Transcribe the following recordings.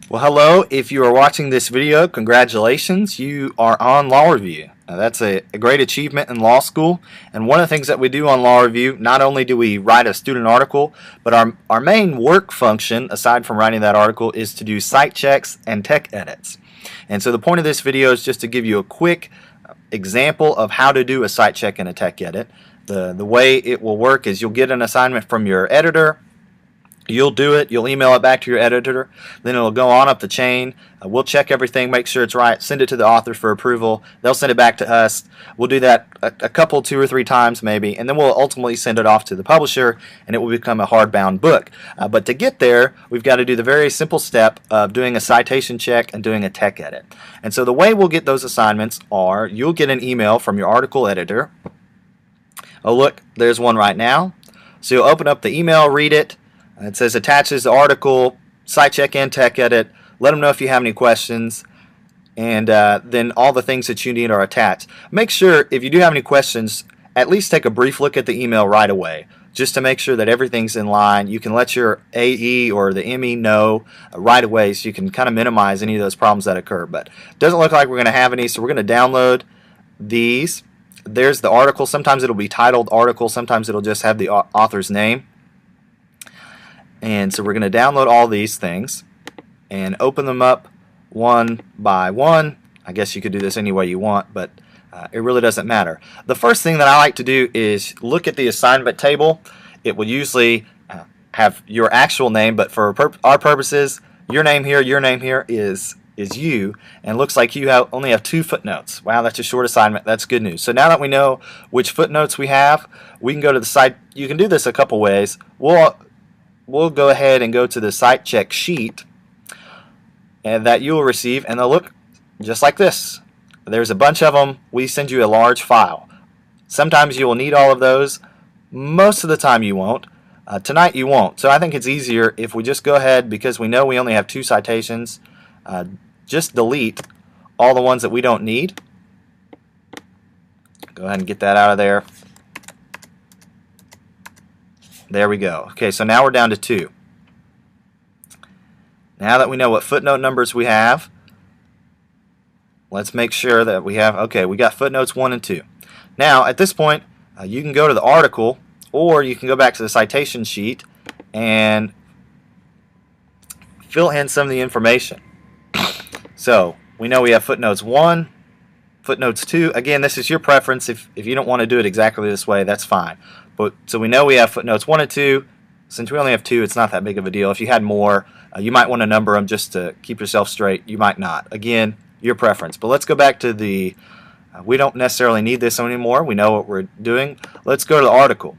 Well, hello. If you are watching this video, congratulations. You are on Law Review. Now, that's a great achievement in law school. And one of the things that we do on Law Review, not only do we write a student article, but our main work function, aside from writing that article, is to do cite checks and tech edits. And so the point of this video is just to give you a quick example of how to do a cite check and a tech edit. The way it will work is you'll get an assignment from your editor. You'll do it, you'll email it back to your editor, then it'll go on up the chain. We'll check everything, make sure it's right, send it to the author for approval. They'll send it back to us. We'll do that a couple, 2 or 3 times maybe, and then we'll ultimately send it off to the publisher and it will become a hardbound book. But to get there, we've got to do the very simple step of doing a citation check and doing a tech edit. And so the way we'll get those assignments are, you'll get an email from your article editor. Oh look, there's one right now. So you'll open up the email, read it. It says attaches the article, cite check and tech edit. Let them know if you have any questions, and then all the things that you need are attached. Make sure if you do have any questions, at least take a brief look at the email right away, just to make sure that everything's in line. You can let your AE or the ME know right away, so you can kind of minimize any of those problems that occur. But it doesn't look like we're going to have any, so we're going to download these. There's the article. Sometimes it'll be titled article, sometimes it'll just have the author's name. And so we're going to download all these things and open them up one by one. I guess you could do this any way you want, but it really doesn't matter. The first thing that I like to do is look at the assignment table. It will usually have your actual name, but for our purposes, your name here is you, and it looks like you only have 2 footnotes. Wow, that's a short assignment. That's good news. So now that we know which footnotes we have, we can go to the site. You can do this a couple ways. We'll go ahead and go to the cite check sheet and that you will receive, and they'll look just like this. There's a bunch of them. We send you a large file. Sometimes you will need all of those. Most of the time you won't. Tonight you won't. So I think it's easier if we just go ahead, because we know we only have 2 citations, just delete all the ones that we don't need. Go ahead and get that out of there. There we go. Okay, so now we're down to 2. Now that we know what footnote numbers we have, let's make sure that we have, okay, we got footnotes 1 and 2. Now, at this point, you can go to the article, or you can go back to the citation sheet and fill in some of the information. So, we know we have footnotes 1, footnotes 2. Again, this is your preference. If you don't want to do it exactly this way, that's fine. So we know we have footnotes 1 and 2. Since we only have 2, it's not that big of a deal. If you had more, you might want to number them just to keep yourself straight. You might not. Again, your preference. But let's go back to the, we don't necessarily need this anymore. We know what we're doing. Let's go to the article.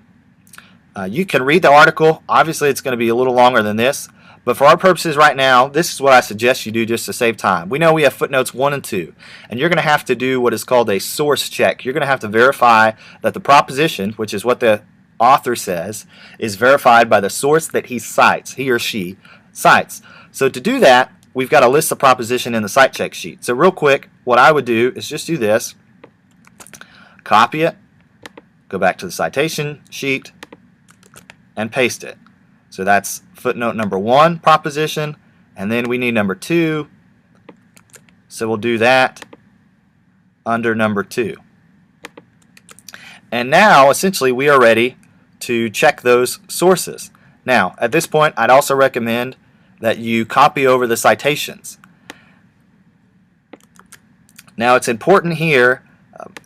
You can read the article. Obviously, it's going to be a little longer than this. But for our purposes right now, this is what I suggest you do just to save time. We know we have footnotes 1 and 2, and you're going to have to do what is called a source check. You're going to have to verify that the proposition, which is what the author says, is verified by the source that he cites, he or she cites. So to do that, we've got to list the proposition in the cite check sheet. So real quick, what I would do is just do this, copy it, go back to the citation sheet, and paste it. So that's footnote number 1, proposition, and then we need number 2. So we'll do that under number 2. And now, essentially, we are ready to check those sources. Now, at this point, I'd also recommend that you copy over the citations. Now, it's important here,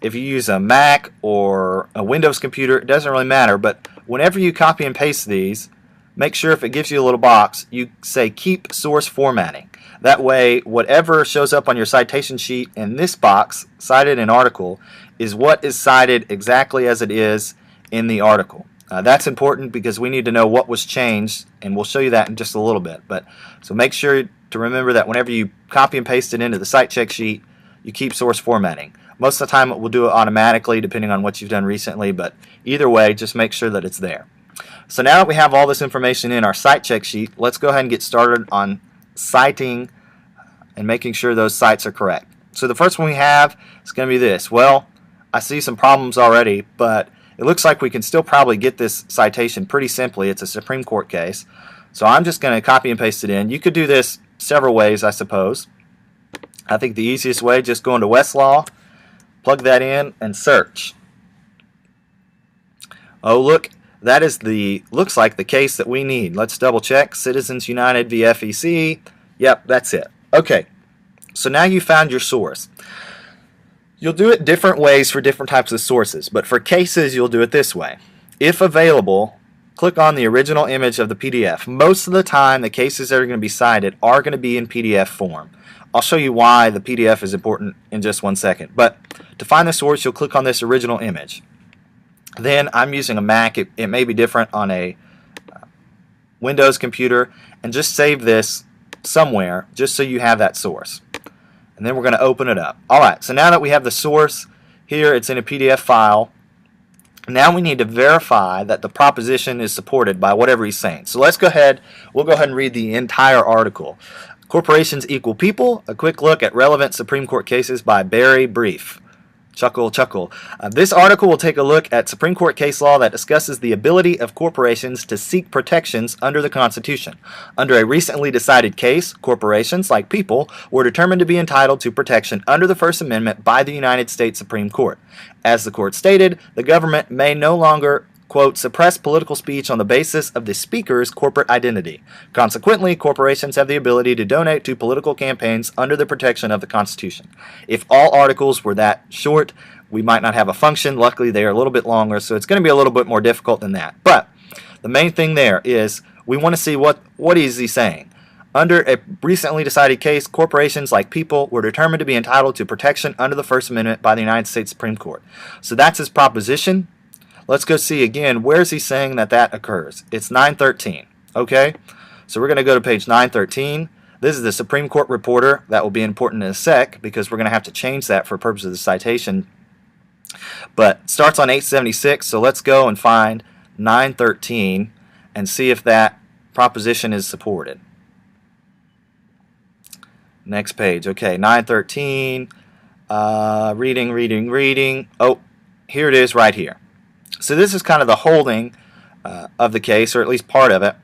if you use a Mac or a Windows computer, it doesn't really matter, but whenever you copy and paste these, make sure if it gives you a little box, you say keep source formatting. That way, whatever shows up on your citation sheet in this box, cited in article, is what is cited exactly as it is in the article. That's important because we need to know what was changed, and we'll show you that in just a little bit. So make sure to remember that whenever you copy and paste it into the cite check sheet, you keep source formatting. Most of the time it will do it automatically depending on what you've done recently, but either way, just make sure that it's there. So now that we have all this information in our cite check sheet, let's go ahead and get started on citing and making sure those cites are correct. So the first one we have is going to be this. Well, I see some problems already, but it looks like we can still probably get this citation pretty simply. It's a Supreme Court case. So I'm just going to copy and paste it in. You could do this several ways, I suppose. I think the easiest way, just go into Westlaw, plug that in, and search. Oh, look, that is looks like the case that we need. Let's double check. Citizens United v. FEC. Yep, that's it. Okay, so now you found your source. You'll do it different ways for different types of sources, but for cases, you'll do it this way. If available, click on the original image of the PDF. Most of the time, the cases that are going to be cited are going to be in PDF form. I'll show you why the PDF is important in just one second. But to find the source, you'll click on this original image. Then I'm using a Mac. It may be different on a Windows computer. And just save this somewhere just so you have that source. And then we're going to open it up. Alright, so now that we have the source here, it's in a PDF file. Now we need to verify that the proposition is supported by whatever he's saying. So let's go ahead, we'll go ahead and read the entire article. Corporations equal people, a quick look at relevant Supreme Court cases by Barry Brief. Chuckle, chuckle. This article will take a look at Supreme Court case law that discusses the ability of corporations to seek protections under the Constitution. Under a recently decided case, corporations, like people, were determined to be entitled to protection under the First Amendment by the United States Supreme Court. As the court stated, the government may no longer, quote, suppress political speech on the basis of the speaker's corporate identity. Consequently, corporations have the ability to donate to political campaigns under the protection of the Constitution. If all articles were that short, we might not have a function. Luckily, they are a little bit longer, so it's going to be a little bit more difficult than that. But the main thing there is we want to see what is he saying. Under a recently decided case, corporations, like people, were determined to be entitled to protection under the First Amendment by the United States Supreme Court. So that's his proposition. Let's go see again, where is he saying that occurs? It's 913, okay? So we're going to go to page 913. This is the Supreme Court reporter. That will be important in a sec because we're going to have to change that for purposes of the citation. But it starts on 876, so let's go and find 913 and see if that proposition is supported. Next page, okay, 913, reading. Oh, here it is right here. So this is kind of the holding of the case, or at least part of it.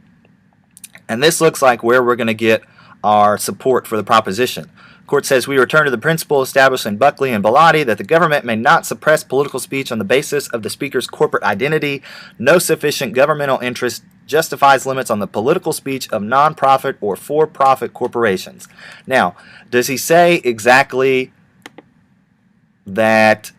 And this looks like where we're going to get our support for the proposition. The court says, we return to the principle established in Buckley and Bellotti that the government may not suppress political speech on the basis of the speaker's corporate identity. No sufficient governmental interest justifies limits on the political speech of non-profit or for-profit corporations. Now, does he say exactly that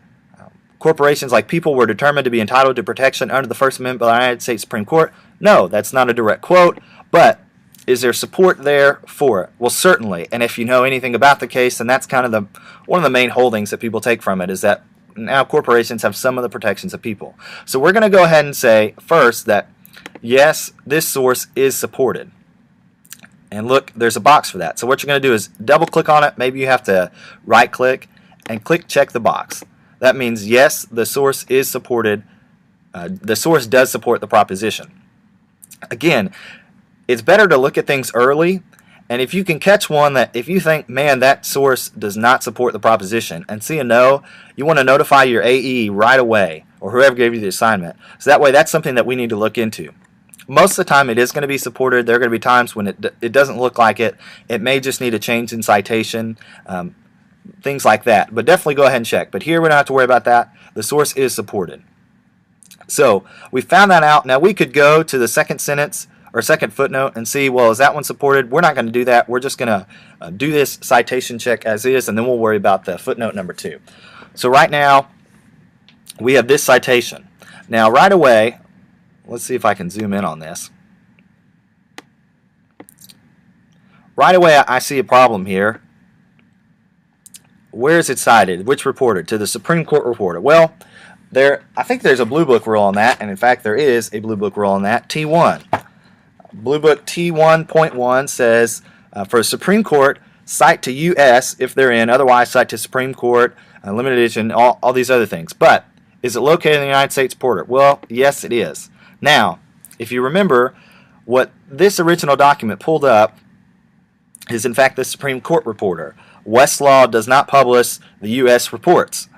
corporations, like people, were determined to be entitled to protection under the First Amendment by the United States Supreme Court? No, that's not a direct quote, but is there support there for it? Well, certainly, and if you know anything about the case, then that's kind of one of the main holdings that people take from it, is that now corporations have some of the protections of people. So we're going to go ahead and say first that, yes, this source is supported. And look, there's a box for that. So what you're going to do is double-click on it. Maybe you have to right-click and click check the box. That means, yes, the source is supported. The source does support the proposition. Again, it's better to look at things early, and if you can catch one that, if you think, man, that source does not support the proposition, and see a no, you want to notify your AE right away, or whoever gave you the assignment. So that way, that's something that we need to look into. Most of the time, it is going to be supported. There are going to be times when it doesn't look like it. It may just need a change in citation. Things like that, but definitely go ahead and check. But here we don't have to worry about that. The source is supported. So we found that out. Now we could go to the second sentence or second footnote and see, well, is that one supported? We're not going to do that. We're just going to do this citation check as is, and then we'll worry about the footnote number 2. So right now we have this citation. Now right away, let's see if I can zoom in on this. Right away I see a problem here. Where is it cited? Which reporter? To the Supreme Court reporter. Well, I think there's a Blue Book rule on that, and in fact there is a Blue Book rule on that. T1. Blue Book T1.1 says, for a Supreme Court, cite to U.S. if they're in, otherwise cite to Supreme Court, limited edition, all these other things. But is it located in the United States reporter? Well, yes it is. Now, if you remember, what this original document pulled up is in fact the Supreme Court reporter. Westlaw does not publish the U.S. reports.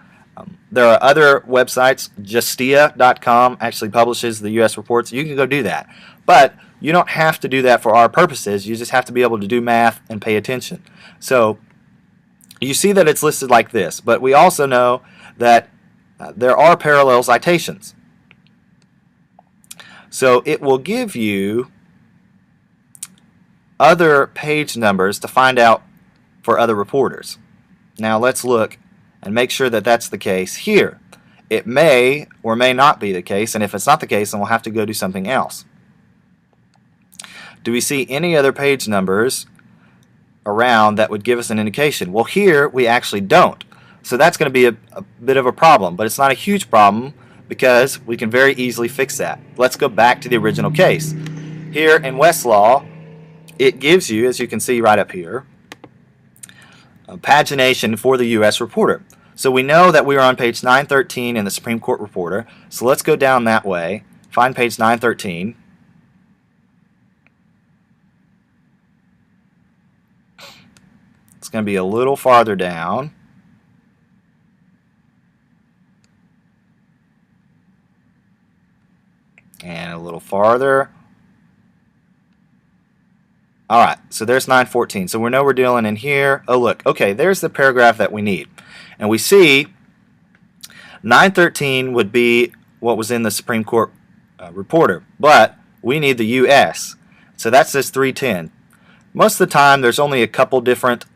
There are other websites. Justia.com actually publishes the U.S. reports. You can go do that. But you don't have to do that for our purposes. You just have to be able to do math and pay attention. So you see that it's listed like this. But we also know that there are parallel citations. So it will give you other page numbers to find out for other reporters. Now let's look and make sure that that's the case here. It may or may not be the case, and if it's not the case, then we'll have to go do something else. Do we see any other page numbers around that would give us an indication? Well, here we actually don't. So that's going to be a bit of a problem, but it's not a huge problem because we can very easily fix that. Let's go back to the original case. Here in Westlaw, it gives you, as you can see right up here, a pagination for the U.S. Reporter. So we know that we are on page 913 in the Supreme Court Reporter. So let's go down that way, find page 913. It's going to be a little farther down. And a little farther. Alright, so there's 914. So we know we're dealing in here. Oh, look. Okay, there's the paragraph that we need. And we see 913 would be what was in the Supreme Court Reporter. But we need the U.S. So that says 310. Most of the time, there's only a couple different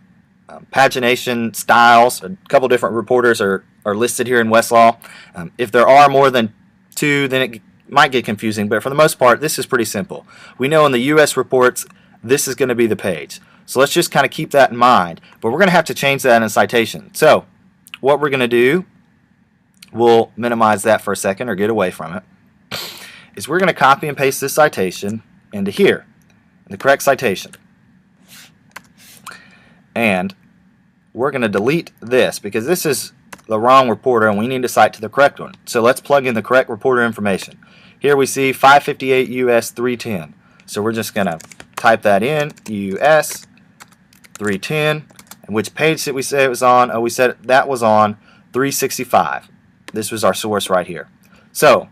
pagination styles. A couple different reporters are listed here in Westlaw. If there are more than two, then it might get confusing. But for the most part, this is pretty simple. We know in the U.S. reports, this is going to be the page. So let's just kind of keep that in mind. But we're going to have to change that in citation. So what we're going to do, we'll minimize that for a second or get away from it, is we're going to copy and paste this citation into here, the correct citation. And we're going to delete this because this is the wrong reporter and we need to cite to the correct one. So let's plug in the correct reporter information. Here we see 558 U.S. 310. So we're just going to type that in, US 310. And which page did we say it was on? Oh, we said that was on 365. This was our source right here. So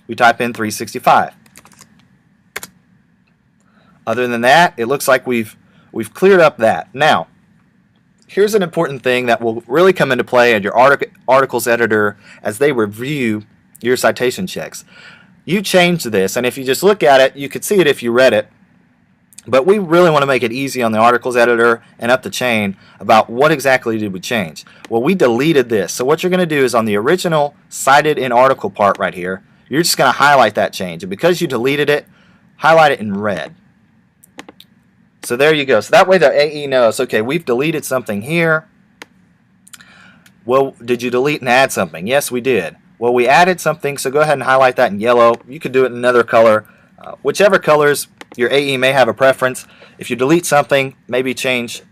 we type in 365. Other than that, it looks like we've cleared up that. Now, here's an important thing that will really come into play in your articles editor as they review your citation checks. You change this, and if you just look at it, you could see it if you read it. But we really want to make it easy on the articles editor and up the chain about what exactly did we change. Well, we deleted this. So what you're going to do is on the original cited in article part right here, you're just going to highlight that change. And because you deleted it, highlight it in red. So there you go. So that way the AE knows, okay, we've deleted something here. Well, did you delete and add something? Yes, we did. Well, we added something, so go ahead and highlight that in yellow. You could do it in another color. Whichever colors your AE may have a preference. If you delete something, maybe change,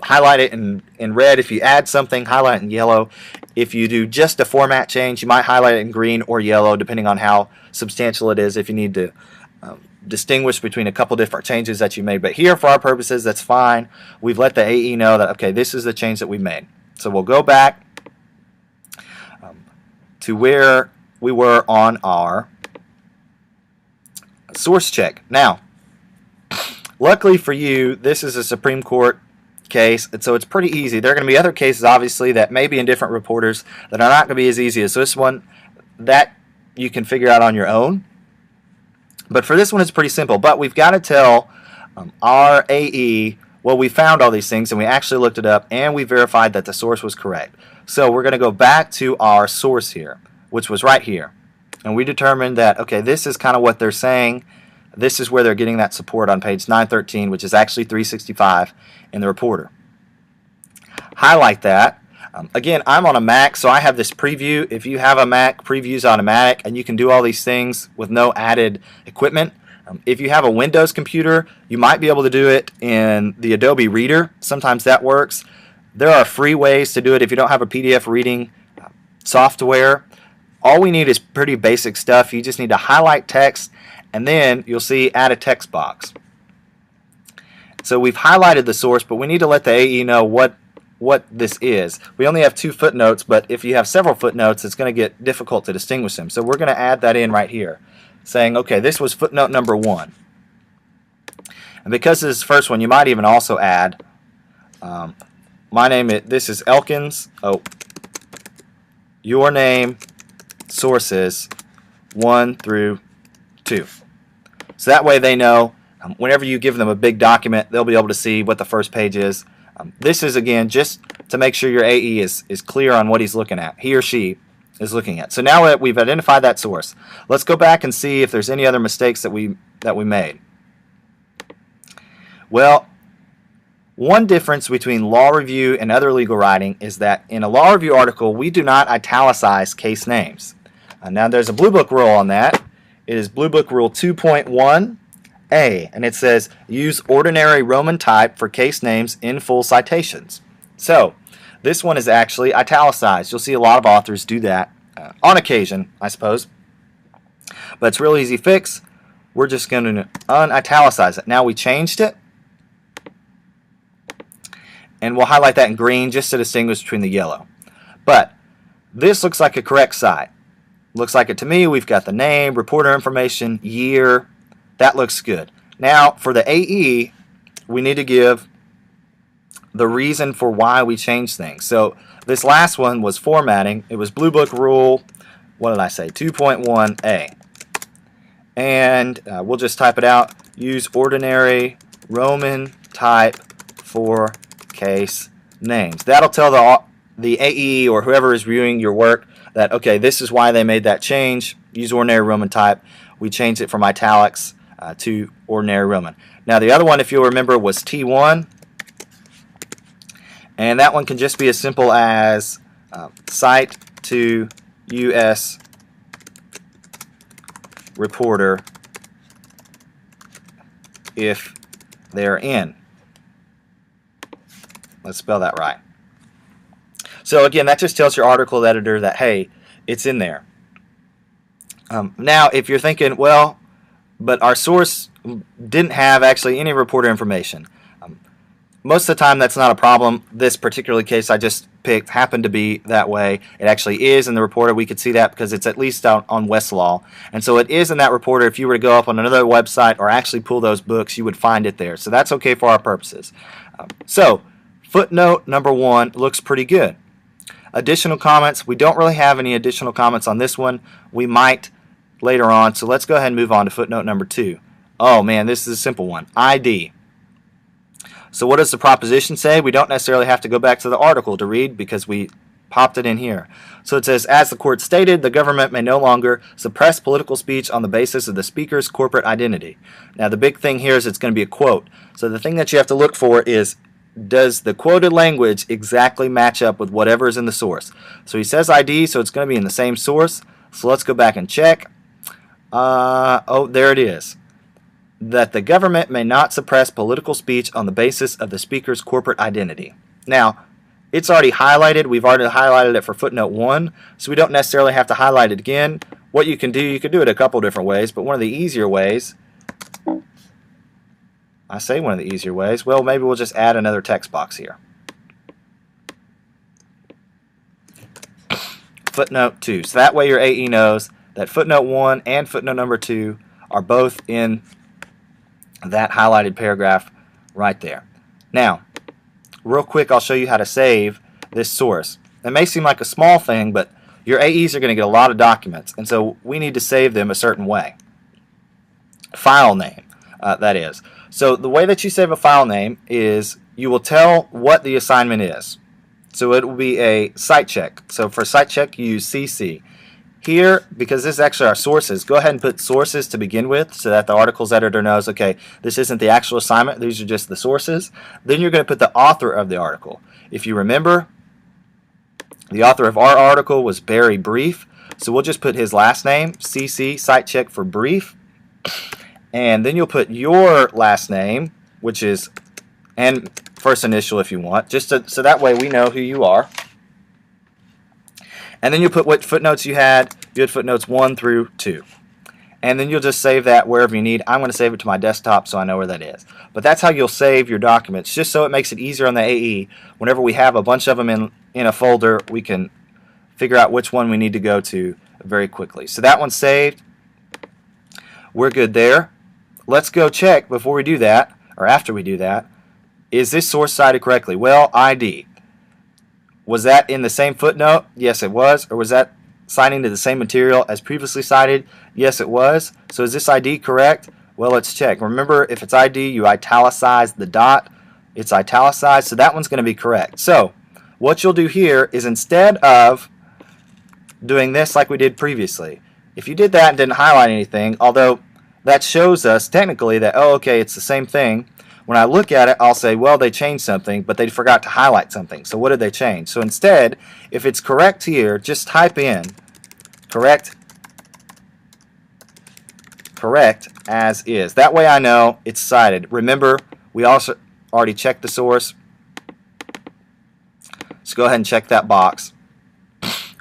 highlight it in red. If you add something, highlight it in yellow. If you do just a format change, you might highlight it in green or yellow, depending on how substantial it is, if you need to distinguish between a couple different changes that you made. But here, for our purposes, that's fine. We've let the AE know that, okay, this is the change that we made. So we'll go back to where we were on our source check. Now, luckily for you, this is a Supreme Court case, and so it's pretty easy. There are going to be other cases, obviously, that may be in different reporters that are not going to be as easy as this one. That you can figure out on your own. But for this one, it's pretty simple. But we've got to tell our AE, well, we found all these things, and we actually looked it up, and we verified that the source was correct. So we're going to go back to our source here, which was right here. And we determined that, okay, this is kind of what they're saying. This is where they're getting that support on page 913, which is actually 365 in the reporter. Highlight that. Again, I'm on a Mac, so I have this preview. If you have a Mac, preview's automatic, and you can do all these things with no added equipment. If you have a Windows computer, you might be able to do it in the Adobe Reader. Sometimes that works. There are free ways to do it if you don't have a PDF reading software. All we need is pretty basic stuff. You just need to highlight text, and then you'll see add a text box. So we've highlighted the source, but we need to let the AE know what what this is. We only have 2 footnotes, but if you have several footnotes, it's going to get difficult to distinguish them. So we're going to add that in right here, saying, okay, this was footnote number 1. And because this is the first one, you might even also add, this is Elkins, your name, sources, 1 through 2. So that way they know whenever you give them a big document, they'll be able to see what the first page is. This is, again, just to make sure your AE is clear on what he's looking at, he or she is looking at. So now that we've identified that source, let's go back and see if there's any other mistakes that we made. Well, one difference between law review and other legal writing is that in a law review article, we do not italicize case names. Now there's a Blue Book rule on that. It is Blue Book Rule 2.1A, and it says use ordinary Roman type for case names in full citations. So this one is actually italicized. You'll see a lot of authors do that on occasion, I suppose. But it's a real easy fix. We're just going to unitalicize it. Now we changed it, and we'll highlight that in green just to distinguish between the yellow. But this looks like a correct cite. Looks like it to me. We've got the name, reporter information, year. That looks good. Now for the AE, we need to give the reason for why we changed things. So this last one was formatting. It was Blue Book Rule, what did I say, 2.1A. And we'll just type it out. Use ordinary Roman type for case names. That'll tell the AE or whoever is reviewing your work that, okay, this is why they made that change. Use ordinary Roman type. We changed it from italics to ordinary Roman. Now the other one, if you'll remember, was T1. And that one can just be as simple as cite to U.S. reporter if they're in. Let's spell that right. So again, that just tells your article editor that, hey, it's in there. Now, if you're thinking, well, but our source didn't have actually any reporter information. Most of the time, that's not a problem. This particular case I just picked happened to be that way. It actually is in the reporter. We could see that because it's at least out on Westlaw. And so it is in that reporter. If you were to go up on another website or actually pull those books, you would find it there. So that's okay for our purposes. So footnote number 1 looks pretty good. Additional comments. We don't really have any additional comments on this one. We might later on. So let's go ahead and move on to footnote number 2. Oh man, this is a simple one. ID. So what does the proposition say? We don't necessarily have to go back to the article to read because we popped it in here. So it says, as the court stated, the government may no longer suppress political speech on the basis of the speaker's corporate identity. Now the big thing here is it's going to be a quote. So the thing that you have to look for is, does the quoted language exactly match up with whatever is in the source? So he says ID, so it's going to be in the same source. So let's go back and check. Oh, there it is. That the government may not suppress political speech on the basis of the speaker's corporate identity. Now, it's already highlighted. We've already highlighted it for footnote 1, so we don't necessarily have to highlight it again. What you can do it a couple different ways, but one of the easier ways, I say one of the easier ways, well, maybe we'll just add another text box here. Footnote 2. So that way your AE knows that footnote 1 and footnote number 2 are both in that highlighted paragraph right there. Now, real quick, I'll show you how to save this source. It may seem like a small thing, but your AEs are going to get a lot of documents, and so we need to save them a certain way. File name, that is. So the way that you save a file name is you will tell what the assignment is. So it will be a cite check. So for cite check, you use CC. Here, because this is actually our sources, go ahead and put sources to begin with so that the articles editor knows, okay, this isn't the actual assignment, these are just the sources. Then you're going to put the author of the article. If you remember, the author of our article was Barry Brief, so we'll just put his last name, CC, cite check for Brief, and then you'll put your last name, which is, and first initial if you want, just so that way we know who you are. And then you put what footnotes you had. You had footnotes 1 through 2. and then you'll just save that wherever you need. I'm going to save it to my desktop so I know where that is. But that's how you'll save your documents, just so it makes it easier on the AE. Whenever we have a bunch of them in a folder, we can figure out which one we need to go to very quickly. So that one's saved. We're good there. Let's go check before we do that, or after we do that, is this source cited correctly? Well, ID. Was that in the same footnote? Yes, it was. Or was that citing to the same material as previously cited? Yes, it was. So is this ID correct? Well, let's check. Remember, if it's ID, you italicize the dot. It's italicized, so that one's going to be correct. So what you'll do here is, instead of doing this like we did previously, if you did that and didn't highlight anything, although that shows us technically that, oh, okay, it's the same thing. When I look at it, I'll say, well, they changed something, but they forgot to highlight something. So what did they change? So instead, if it's correct here, just type in correct as is. That way I know it's cited. Remember, we also already checked the source. So go ahead and check that box.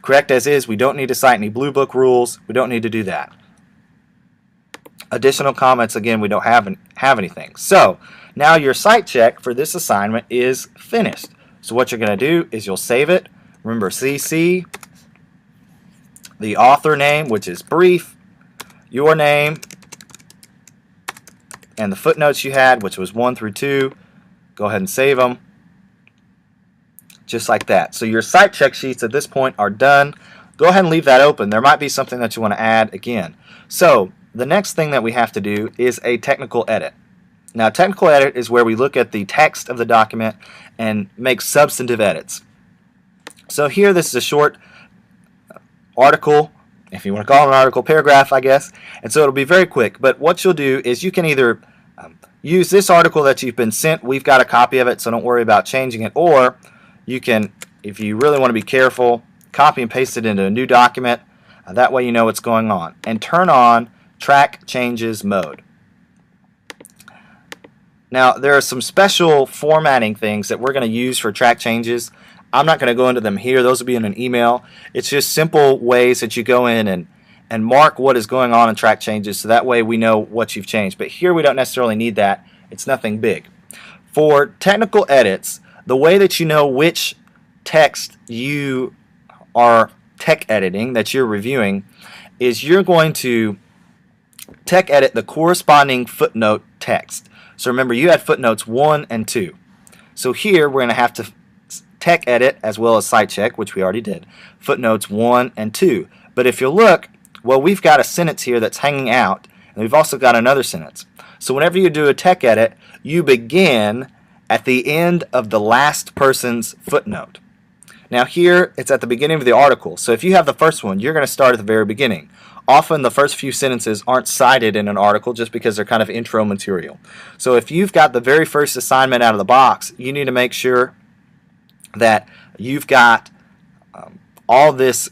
Correct as is. We don't need to cite any Blue Book rules. We don't need to do that. Additional comments, again, we don't have anything. So now your cite check for this assignment is finished. So what you're going to do is you'll save it. Remember, CC, the author name, which is brief, your name, and the footnotes you had, which was 1 through 2. Go ahead and save them. Just like that. So your cite check sheets at this point are done. Go ahead and leave that open. There might be something that you want to add again. So the next thing that we have to do is a technical edit. Now, technical edit is where we look at the text of the document and make substantive edits. So here, this is a short article, if you want to call it an article, paragraph, I guess, and so it'll be very quick. But what you'll do is you can either use this article that you've been sent. We've got a copy of it, so don't worry about changing it. Or you can, if you really want to be careful, copy and paste it into a new document. That way you know what's going on. And turn on track changes mode. Now, there are some special formatting things that we're going to use for track changes. I'm not going to go into them here. Those will be in an email. It's just simple ways that you go in and mark what is going on in track changes, so that way we know what you've changed. But here we don't necessarily need that. It's nothing big. For technical edits, the way that you know which text you are tech editing, that you're reviewing, is you're going to tech edit the corresponding footnote text. So remember, you had footnotes 1 and 2. So here we're going to have to tech edit as well as cite check, which we already did, footnotes 1 and 2. But if you look, well, we've got a sentence here that's hanging out, and we've also got another sentence. So whenever you do a tech edit, you begin at the end of the last person's footnote. Now here, it's at the beginning of the article. So if you have the first one, you're going to start at the very beginning. Often the first few sentences aren't cited in an article just because they're kind of intro material. So if you've got the very first assignment out of the box, you need to make sure that you've got all this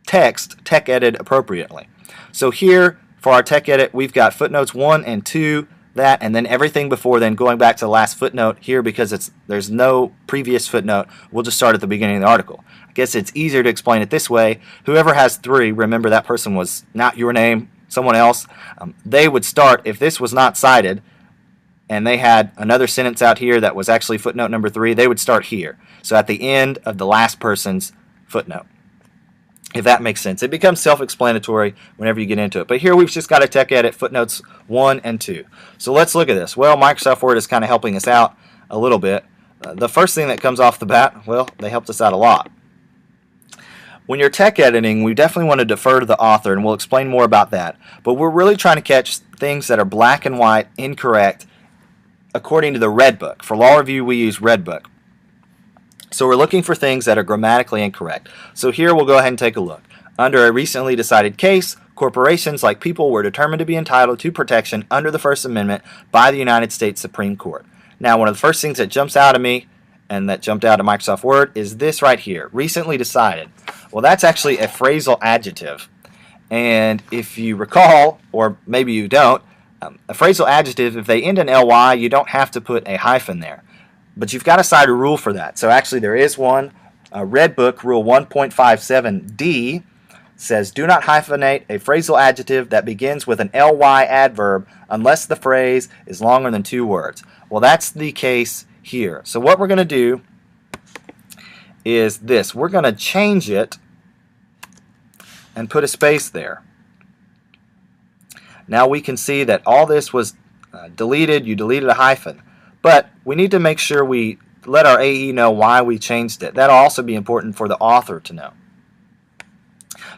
text tech edited appropriately. So here, for our tech edit, we've got footnotes 1 and 2, that, and then everything before then, going back to the last footnote here, because there's no previous footnote, we'll just start at the beginning of the article. I guess it's easier to explain it this way. Whoever has 3, remember that person was not your name, someone else, they would start, if this was not cited, and they had another sentence out here that was actually footnote number 3, they would start here. So at the end of the last person's footnote. If that makes sense. It becomes self-explanatory whenever you get into it. But here we've just got a tech edit footnotes 1 and 2. So let's look at this. Well, Microsoft Word is kind of helping us out a little bit. The first thing that comes off the bat, well, they helped us out a lot. When you're tech editing, we definitely want to defer to the author, and we'll explain more about that. But we're really trying to catch things that are black and white, incorrect, according to the Red Book. For law review, we use Red Book. So we're looking for things that are grammatically incorrect. So here we'll go ahead and take a look. Under a recently decided case, corporations like people were determined to be entitled to protection under the First Amendment by the United States Supreme Court. Now, one of the first things that jumps out at me, and that jumped out of Microsoft Word, is this right here, recently decided. Well, that's actually a phrasal adjective. And if you recall, or maybe you don't, a phrasal adjective, if they end in ly, you don't have to put a hyphen there. But you've got to cite a rule for that. So actually there is one, Red Book Rule 1.57D says do not hyphenate a phrasal adjective that begins with an ly adverb unless the phrase is longer than 2 words. Well, that's the case here. So what we're going to do is this. We're going to change it and put a space there. Now we can see that all this was deleted. You deleted a hyphen. But we need to make sure we let our AE know why we changed it. That'll also be important for the author to know.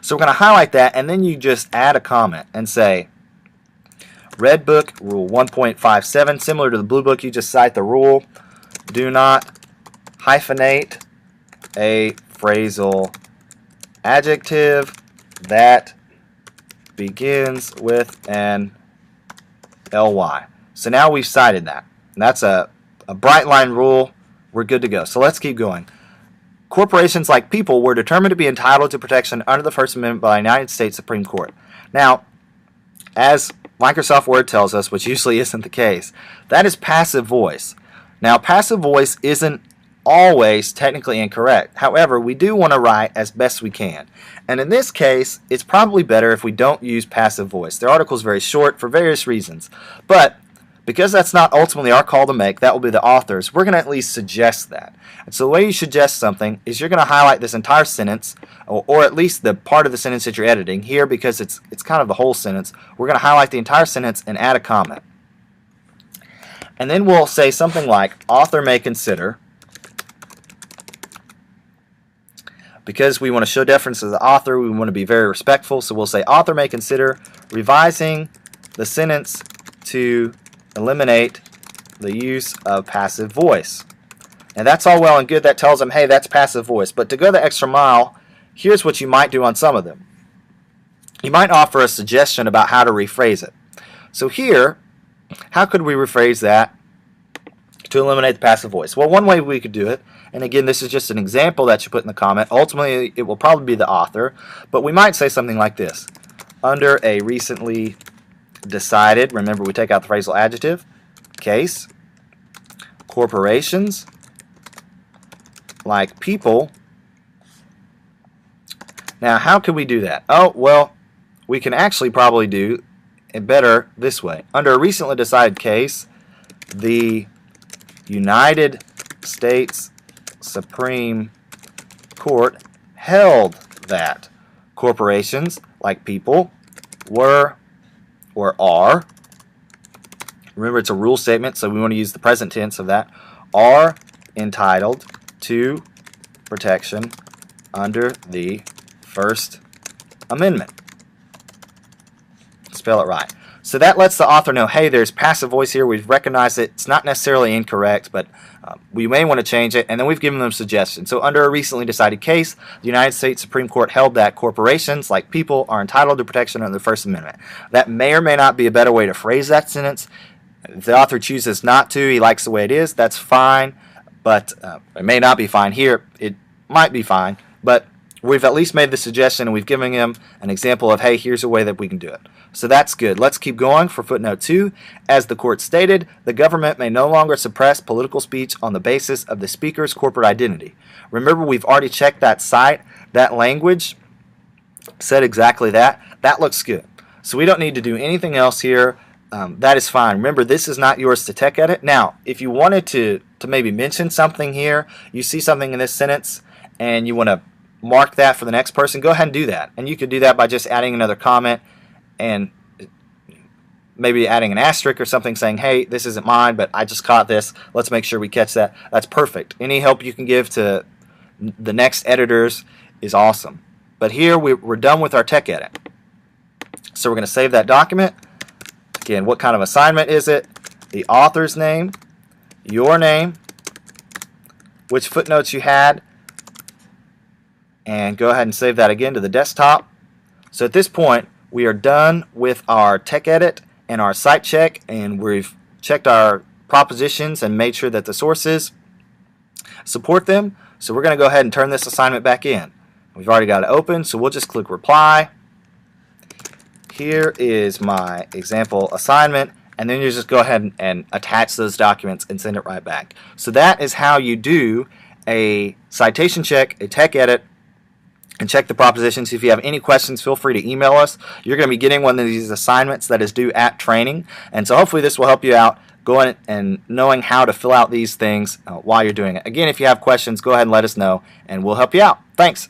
So we're going to highlight that, and then you just add a comment and say, Red Book, Rule 1.57, similar to the Blue Book, you just cite the rule. Do not hyphenate a phrasal adjective that begins with an ly. So now we've cited that. And that's a bright line rule. We're good to go. So let's keep going. Corporations like people were determined to be entitled to protection under the First Amendment by the United States Supreme Court. Now, as Microsoft Word tells us, which usually isn't the case, that is passive voice. Now, passive voice isn't always technically incorrect. However, we do want to write as best we can. And in this case, it's probably better if we don't use passive voice. The article is very short for various reasons. But because that's not ultimately our call to make, that will be the author's, we're going to at least suggest that. And so the way you suggest something is you're going to highlight this entire sentence, or at least the part of the sentence that you're editing. Here, because it's kind of the whole sentence, we're going to highlight the entire sentence and add a comment. And then we'll say something like, author may consider, because we want to show deference to the author, we want to be very respectful, so we'll say, author may consider revising the sentence to eliminate the use of passive voice. And that's all well and good. That tells them, hey, that's passive voice. But to go the extra mile, here's what you might do on some of them. You might offer a suggestion about how to rephrase it. So here, how could we rephrase that to eliminate the passive voice? Well, one way we could do it, and again, this is just an example that you put in the comment. Ultimately, it will probably be the author, but we might say something like this. Under a recently decided, remember we take out the phrasal adjective, case, corporations like people. Now, how can we do that? Oh, well, we can actually probably do it better this way. Under a recently decided case, the United States Supreme Court held that corporations, like people, were or are, remember it's a rule statement, so we want to use the present tense of that, are entitled to protection under the First Amendment. Spell it right. So that lets the author know, hey, there's passive voice here. We've recognized it. It's not necessarily incorrect, but we may want to change it. And then we've given them suggestions. So under a recently decided case, the United States Supreme Court held that corporations, like people, are entitled to protection under the First Amendment. That may or may not be a better way to phrase that sentence. If the author chooses not to, he likes the way it is, that's fine. But it may not be fine here. It might be fine. But we've at least made the suggestion, and we've given him an example of, hey, here's a way that we can do it. So that's good. Let's keep going for footnote 2. As the court stated, the government may no longer suppress political speech on the basis of the speaker's corporate identity. Remember, we've already checked that site. That language said exactly that. That looks good. So we don't need to do anything else here. That is fine. Remember, this is not yours to tech edit. Now, if you wanted to maybe mention something here, you see something in this sentence, and you want to mark that for the next person, go ahead and do that. And you could do that by just adding another comment and maybe adding an asterisk or something saying, hey, this isn't mine, but I just caught this. Let's make sure we catch that. That's perfect. Any help you can give to the next editors is awesome. But here we're done with our tech edit. So we're going to save that document. Again, what kind of assignment is it? The author's name, your name, which footnotes you had, and go ahead and save that again to the desktop. So at this point, we are done with our tech edit and our site check, and we've checked our propositions and made sure that the sources support them. So we're going to go ahead and turn this assignment back in. We've already got it open, so we'll just click reply. Here is my example assignment, and then you just go ahead and attach those documents and send it right back. So that is how you do a citation check, a tech edit, and check the propositions. If you have any questions, feel free to email us. You're going to be getting one of these assignments that is due at training, and so hopefully this will help you out going and knowing how to fill out these things while you're doing it. Again, if you have questions, go ahead and let us know, and we'll help you out. Thanks.